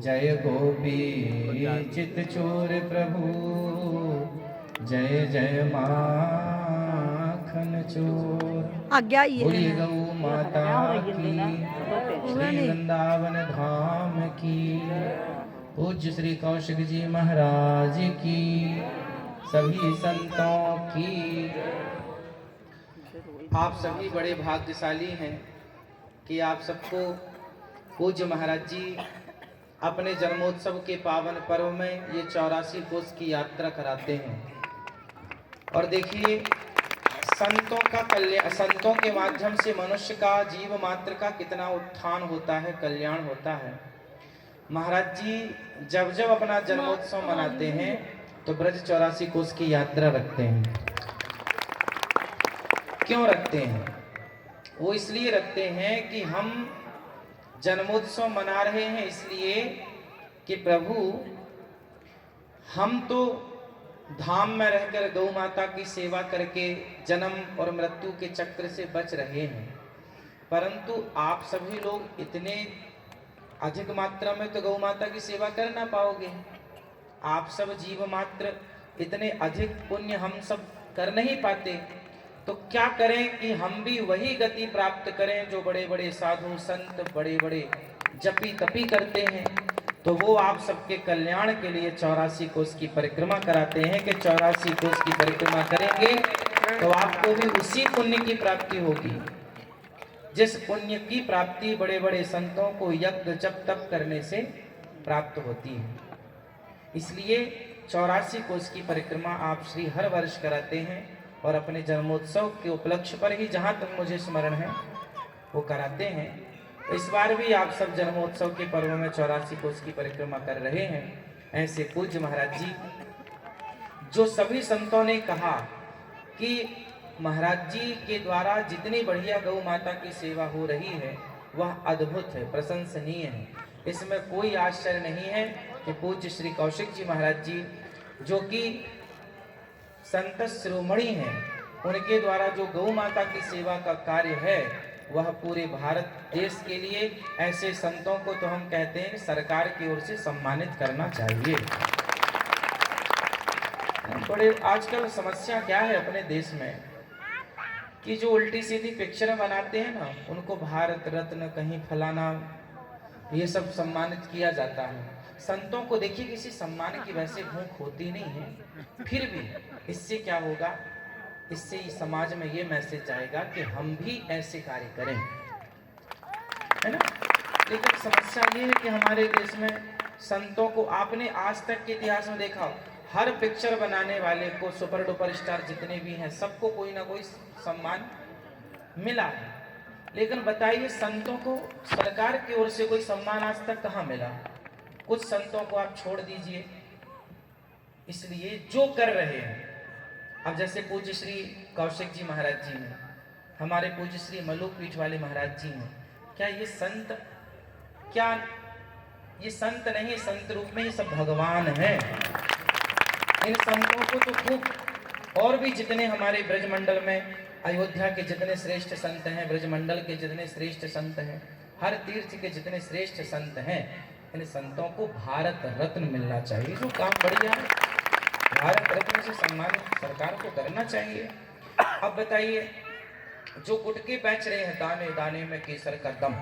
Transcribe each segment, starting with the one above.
जय गोपी चित चोर प्रभु, जय जय माखन चोर। आज्ञा ये बोलिए है गौ माता की, श्री वृंदावन धाम की, पूज्य श्री कौशिक जी महाराज की, सभी संतों की। आप सभी बड़े भाग्यशाली हैं कि आप सबको पूज्य महाराज जी अपने जन्मोत्सव के पावन पर्व में ये 84 कोस की यात्रा कराते हैं। और देखिए, संतों का कल्याण, संतों के माध्यम से मनुष्य का, जीव मात्र का कितना उत्थान होता है, कल्याण होता है। महाराज जी जब जब अपना जन्मोत्सव मनाते हैं तो ब्रज 84 कोस की यात्रा रखते हैं। क्यों रखते हैं? वो इसलिए रखते हैं कि हम जन्मोत्सव मना रहे हैं इसलिए कि प्रभु, हम तो धाम में रहकर गौ माता की सेवा करके जन्म और मृत्यु के चक्र से बच रहे हैं, परंतु आप सभी लोग इतने अधिक मात्रा में तो गौ माता की सेवा कर ना पाओगे। आप सब जीव मात्र इतने अधिक पुण्य हम सब कर नहीं पाते, तो क्या करें कि हम भी वही गति प्राप्त करें जो बड़े बड़े साधु संत, बड़े बड़े जपी तपी करते हैं। तो वो आप सबके कल्याण के लिए 84 कोस की परिक्रमा कराते हैं कि 84 कोस की परिक्रमा करेंगे तो आपको भी उसी पुण्य की प्राप्ति होगी जिस पुण्य की प्राप्ति बड़े बड़े संतों को यज्ञ जप तप करने से प्राप्त होती है। इसलिए 84 कोस की परिक्रमा आप श्री हर वर्ष कराते हैं और अपने जन्मोत्सव के उपलक्ष्य पर ही, जहाँ तक मुझे स्मरण है, वो कराते हैं। इस बार भी आप सब जन्मोत्सव के पर्व में 84 कोस की परिक्रमा कर रहे हैं। ऐसे पूज्य महाराज जी, जो सभी संतों ने कहा कि महाराज जी के द्वारा जितनी बढ़िया गौ माता की सेवा हो रही है वह अद्भुत है, प्रशंसनीय है। इसमें कोई आश्चर्य नहीं है कि पूज्य श्री कौशिक जी महाराज जी, जो कि संत शिरोमणि हैं, उनके द्वारा जो गौ माता की सेवा का कार्य है वह पूरे भारत देश के लिए, ऐसे संतों को तो हम कहते हैं सरकार की ओर से सम्मानित करना चाहिए। बड़े आजकल समस्या क्या है अपने देश में कि जो उल्टी सीधी पिक्चर बनाते हैं ना, उनको भारत रत्न, कहीं फलाना, ये सब सम्मानित किया जाता है। संतों को देखिए किसी सम्मान की वैसे भूख होती नहीं है, फिर भी इससे क्या होगा, इससे ही समाज में ये मैसेज आएगा कि हम भी ऐसे कार्य करें, है ना। लेकिन समस्या ये है कि हमारे देश में संतों को, आपने आज तक के इतिहास में देखा, हर पिक्चर बनाने वाले को, सुपर डुपर स्टार जितने भी हैं, सबको कोई ना कोई सम्मान मिला है। लेकिन बताइए, संतों को सरकार की ओर से कोई सम्मान आज तक कहाँ मिला? कुछ संतों को आप छोड़ दीजिए। इसलिए जो कर रहे हैं, अब जैसे पूज्य श्री कौशिक जी महाराज जी हैं, हमारे पूज्य श्री मलुक पीठ वाले महाराज जी हैं, क्या ये संत, क्या ये संत नहीं, संत रूप में ये सब भगवान हैं। इन संतों को तो खूब, और भी जितने हमारे ब्रजमंडल में, अयोध्या के जितने श्रेष्ठ संत हैं, ब्रजमंडल के जितने श्रेष्ठ संत हैं, हर तीर्थ के जितने श्रेष्ठ संत हैं, इन संतों को भारत रत्न मिलना चाहिए। जो काम बढ़िया है, भारत रत्न से सम्मानित सरकार को करना चाहिए। अब बताइए, जो गुटके बेच रहे हैं, दाने दाने में केसर का दम,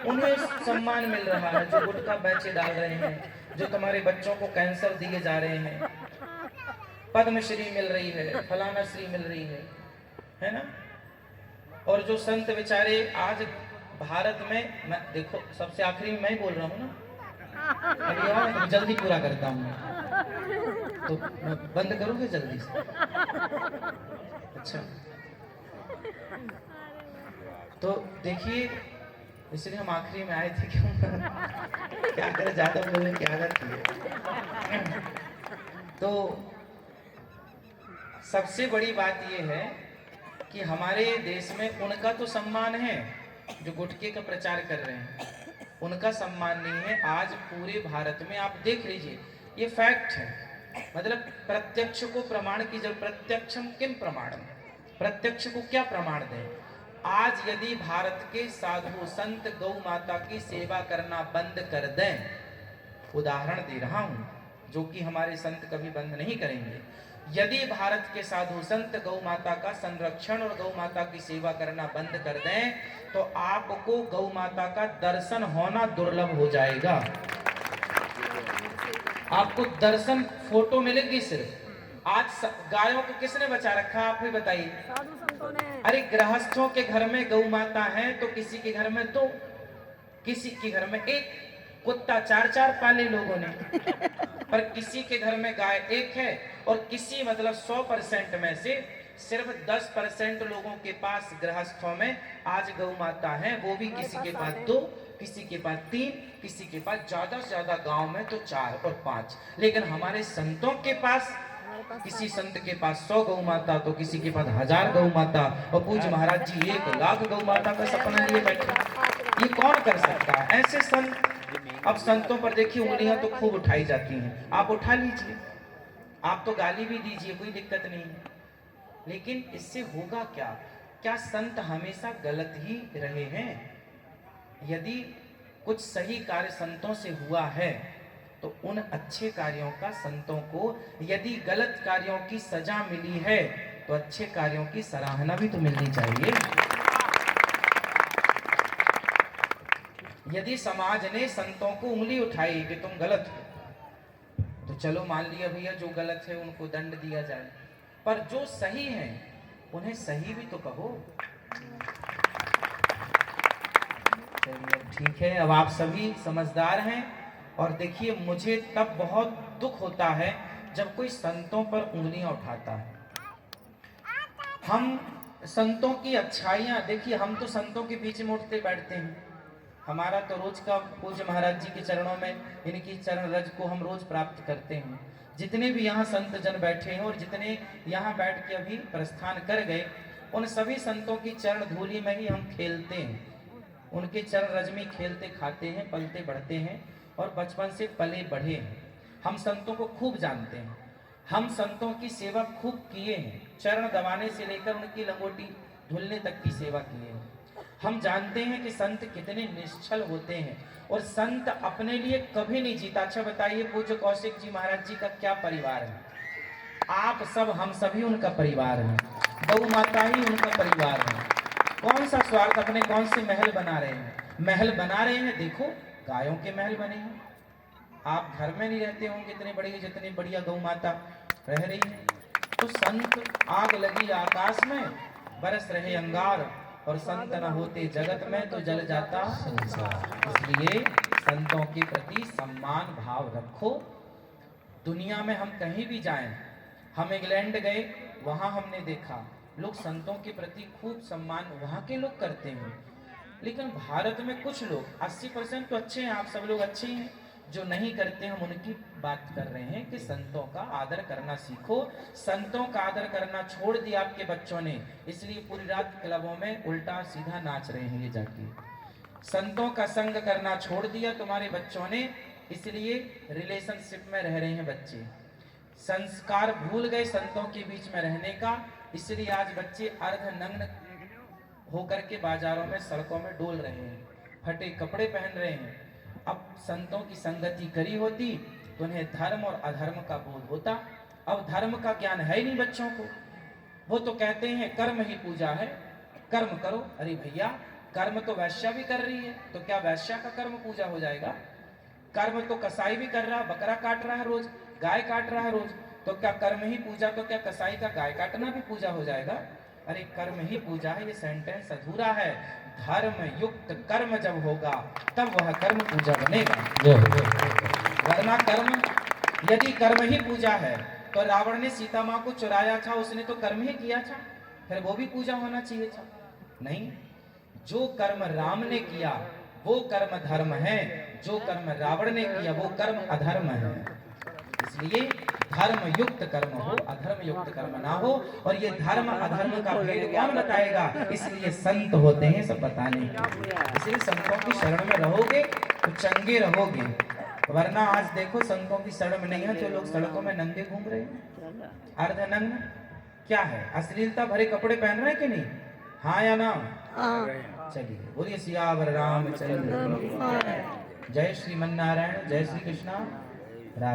उन्हें सम्मान मिल रहा है। जो गुटखा बेचे डाल रहे हैं, जो तुम्हारे बच्चों को कैंसर दिए जा रहे हैं, पद्मश्री मिल रही है, फलाना श्री मिल रही है ना। और जो संत बेचारे आज भारत में, मैं देखो सबसे आखिरी में मैं ही बोल रहा हूँ ना, अभी आओ जल्दी पूरा करता हूँ, तो मैं बंद करोगे जल्दी से? अच्छा, तो देखिए, इसलिए हम आखिरी में आए थे, क्यों क्या करें, ज्यादा बोलने की आदत है। तो सबसे बड़ी बात यह है कि हमारे देश में उनका तो सम्मान है जो गुटके का प्रचार कर रहे हैं, उनका सम्मान नहीं है। आज पूरे भारत में आप देख लीजिए, ये फैक्ट है। मतलब प्रत्यक्ष को प्रमाण की जब, प्रत्यक्षम किम प्रमाणम, प्रत्यक्ष को क्या प्रमाण दें? आज यदि भारत के साधु संत गौ माता की सेवा करना बंद कर दें उदाहरण दे रहा हूं, जो कि हमारे संत कभी बंद नहीं करेंगे। यदि भारत के साधु संत गौ माता का संरक्षण और गौ माता की सेवा करना बंद कर दें तो आपको गौ माता का दर्शन होना दुर्लभ हो जाएगा। आपको दर्शन फोटो मिलेगी सिर्फ। आज गायों को किसने बचा रखा, आप ही बताइए। साधु संतों ने। अरे गृहस्थों के घर में गौ माता है तो किसी के घर में दो, किसी के घर में एक, कुत्ता 4-4 पाले लोगों ने, पर किसी के घर में गाय एक है और किसी मतलब 100% में से सिर्फ 10% लोगों के पास गृहस्थों में आज गौ माता है, वो भी किसी के पास 2, किसी के पास 3, किसी के पास ज्यादा से ज्यादा गांव में तो 4 और 5। लेकिन हमारे संतों के पास, किसी संत के पास 100 गौ माता तो किसी के पास 1000 गौ माता, और पूज्य महाराज जी 1 लाख गौ माता का सपना लिए बैठे। ये कौन कर सकता है ऐसे संत? अब संतों पर देखिए उंगलियां तो खूब उठाई जाती हैं, आप उठा लीजिए, आप तो गाली भी दीजिए, कोई दिक्कत नहीं है, लेकिन इससे होगा क्या? क्या संत हमेशा गलत ही रहे हैं? यदि कुछ सही कार्य संतों से हुआ है तो उन अच्छे कार्यों का संतों को, यदि गलत कार्यों की सजा मिली है तो अच्छे कार्यों की सराहना भी तो मिलनी चाहिए। यदि समाज ने संतों को उंगली उठाई कि तुम गलत हो, तो चलो मान लिया भैया जो गलत है उनको दंड दिया जाए, पर जो सही है उन्हें सही भी तो कहो। चलिए ठीक है, अब आप सभी समझदार हैं। और देखिए मुझे तब बहुत दुख होता है जब कोई संतों पर उंगलियां उठाता है। हम संतों की अच्छाइयां देखिए, हम तो संतों के बीच में उठते बैठते हैं, हमारा तो रोज का पूज्य महाराज जी के चरणों में इनकी चरण रज को हम रोज प्राप्त करते हैं। जितने भी यहाँ संत जन बैठे हैं और जितने यहाँ बैठ के अभी प्रस्थान कर गए, उन सभी संतों की चरण धूलि में ही हम खेलते हैं, उनके चरण रज में खेलते खाते हैं, पलते बढ़ते हैं और बचपन से पले बढ़े हैं। हम संतों को खूब जानते हैं, हम संतों की सेवा खूब किए हैं, चरण दबाने से लेकर उनकी लंगोटी धुलने तक की सेवा किए हैं। हम जानते हैं कि संत कितने निश्चल होते हैं और संत अपने लिए कभी नहीं जीता। अच्छा बताइए पूज्य कौशिक जी महाराज जी का क्या परिवार है? आप सब, हम सभी उनका परिवार है, गौ माता ही उनका परिवार है। कौन सा स्वार्थ, अपने कौन से महल बना रहे हैं? महल बना रहे हैं, देखो गायों के महल बने हैं। आप घर में नहीं रहते होंगे इतने बड़े, जितनी बढ़िया गौ माता रह रही है। तो संत आग लगी आकाश में, बरस रहे अंगार, और संत न होते जगत में तो जल जाता संसार। इसलिए संतों के प्रति सम्मान भाव रखो। दुनिया में हम कहीं भी जाएं, हम इंग्लैंड गए, वहां हमने देखा लोग संतों के प्रति खूब सम्मान वहां के लोग करते हैं। लेकिन भारत में कुछ लोग, 80% तो अच्छे हैं, आप सब लोग अच्छे हैं, जो नहीं करते हम उनकी बात कर रहे हैं कि संतों का आदर करना सीखो। संतों का आदर करना छोड़ दिया आपके बच्चों ने, इसलिए पूरी रात क्लबों में उल्टा सीधा नाच रहे हैं ये जाके। संतों का संग करना छोड़ दिया तुम्हारे बच्चों ने, इसलिए रिलेशनशिप में रह रहे हैं बच्चे। संस्कार भूल गए संतों के बीच में रहने का, इसलिए आज बच्चे अर्धनग्न होकर के बाजारों में सड़कों में डोल रहे हैं, फटे कपड़े पहन रहे हैं। अब संतों की संगति करी होती तो उन्हें धर्म और अधर्म का बोध होता। अब धर्म का ज्ञान है ही नहीं बच्चों को, वो तो कहते हैं कर्म ही पूजा है, कर्म करो। अरे भैया कर्म तो वैश्या भी कर रही है, तो क्या वैश्या का कर्म पूजा हो जाएगा? कर्म तो कसाई भी कर रहा, बकरा काट रहा है रोज, गाय काट रहा है रोज, तो क्या कर्म ही पूजा, तो क्या कसाई का गाय काटना भी पूजा हो जाएगा? अरे कर्म ही पूजा है, ये सेंटेंस अधूरा है। धर्म युक्त कर्म जब होगा तब वह कर्म पूजा बनेगा, वरना कर्म, यदि कर्म ही पूजा है तो रावण ने सीता माँ को चुराया था, उसने तो कर्म ही किया था, फिर वो भी पूजा होना चाहिए था? नहीं, जो कर्म राम ने किया वो कर्म धर्म है, जो कर्म रावण ने किया वो कर्म अधर्म है। इसलिए धर्म युक्त कर्म हो, अधर्म युक्त कर्म ना हो। और ये धर्म अधर्म का भेद कौन बताएगा? इसलिए संत होते हैं सब बताने के। इसलिए संतों की शरण में रहोगे तो चंगे रहोगे, वरना आज देखो संतों की शरण में नहीं है तो लोग सड़कों में नंगे घूम रहे हैं, अर्धनग्न। क्या है, अश्लीलता भरे कपड़े पहन रहे हैं कि नहीं? हाँ या ना? चलिए बोलिए सियावर रामचंद्र। जय श्रीमन नारायण, जय श्री कृष्णा।